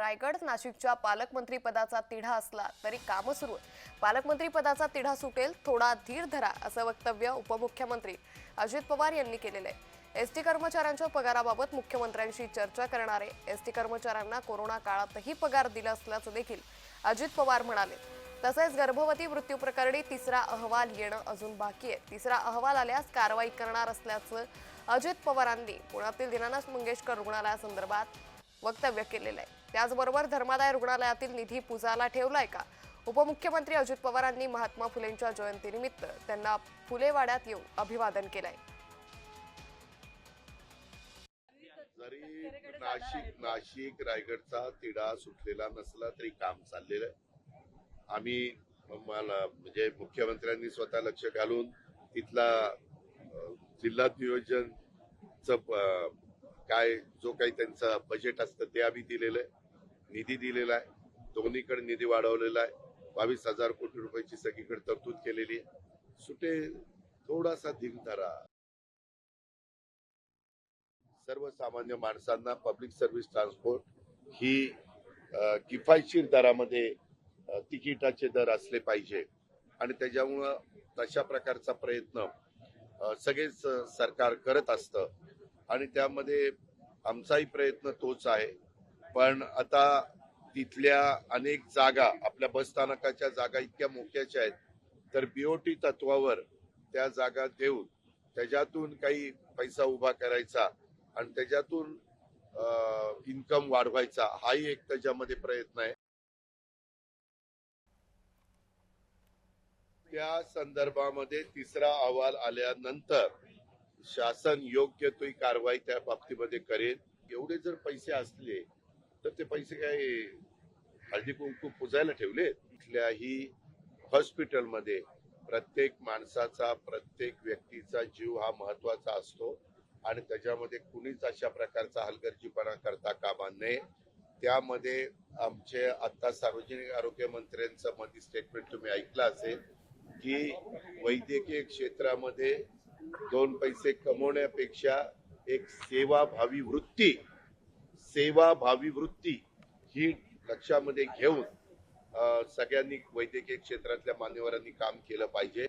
रायगड नाशिकच्या पालकमंत्री पदाचा तिढा असला तरी काम सुरू आहे। पालकमंत्री पदाचा तिढा सुटेल, थोडा धीर धरा असं वक्तव्य उपमुख्यमंत्री अजित पवार यांनी केलेलं आहे। एसटी कर्मचाऱ्यांच्या पगाराबाबत मुख्यमंत्र्यांशी चर्चा करणार आहे। एसटी कर्मचाऱ्यांना कोरोना काळातही पगार दिला असल्याचं देखील अजित पवार म्हणाले। तसेच गर्भवती मृत्यू प्रकरणी तिसरा अहवाल येणं अजून बाकी आहे। तिसरा अहवाल आल्यास कारवाई करणार असल्याचं अजित पवारांनी पुण्यातील दीनानाथ मंगेशकर रुग्णालयासंदर्भात वक्तव्य केलेलं आहे। त्याचबरोबर धर्मादाय रुग्णालयातील निधी पुजाला ठेवलाय का? उपमुख्यमंत्री अजित पवारांनी महात्मा फुलेंच्या जयंतीनिमित्त त्यांना फुलेवाड्यात येऊन अभिवादन केलंय। जरी नाशिक रायगडचा तिढा सुटलेला नसला तरी काम चाललेलं आहे। आम्ही मला म्हणजे मुख्यमंत्र्यांनी स्वतः लक्ष घालून तिथला जिल्हा नियोजनचं काय जो काही त्यांचं बजेट असतं ते आम्ही दिलेलं आहे, निधी दिलेला आहे, दोन्हीकडे निधी वाढवलेला आहे, 22,000 कोटी रुपयाची सगळीकडे तरतूद केलेली आहे। सुटे थोडासा धीर धरा। सर्वसामान्य माणसांना पब्लिक सर्व्हिस ट्रान्सपोर्ट ही किफायतशीर दरामध्ये तिकिटाचे दर असले पाहिजे आणि त्याच्यामुळं तशा प्रकारचा प्रयत्न सगळेच सरकार करत असतं आणि त्यामध्ये आमचाही प्रयत्न तोच आहे। पण आता तिथल्या अनेक जागा आपल्या बस स्थानकाच्या जागा इतक्या मोक्याच्या आहेत, तर बीओटी तत्वावर त्या जागा देऊन त्याच्यातून काही पैसा उभा करायचा आणि त्याच्यातून इन्कम वाढवायचा हाही एक त्याच्यामध्ये प्रयत्न आहे। त्या संदर्भामध्ये तिसरा अहवाल आल्यानंतर शासन योग्य तो कारवाई त्या बाबतीमध्ये करेल। एवढे जर पैसे असले तर ते पैसे काय हळदी कुंकू पुजायला ठेवले? कुठल्याही हॉस्पिटलमध्ये प्रत्येक माणसाचा प्रत्येक व्यक्तीचा जीव हा महत्वाचा असतो आणि त्याच्यामध्ये कुणीच अशा प्रकारचा हलगर्जीपणा करता कामा नये। त्यामध्ये आमचे आता सार्वजनिक आरोग्य मंत्र्यांचं मध्ये स्टेटमेंट तुम्ही ऐकलं असेल की वैद्यकीय क्षेत्रामध्ये 2 पैसे कमवण्यापेक्षा एक सेवाभावी वृत्ती ही लक्षामध्ये घेऊन सगळ्यांनी वैद्यकीय क्षेत्रातल्या मान्यवरांनी काम केलं पाहिजे।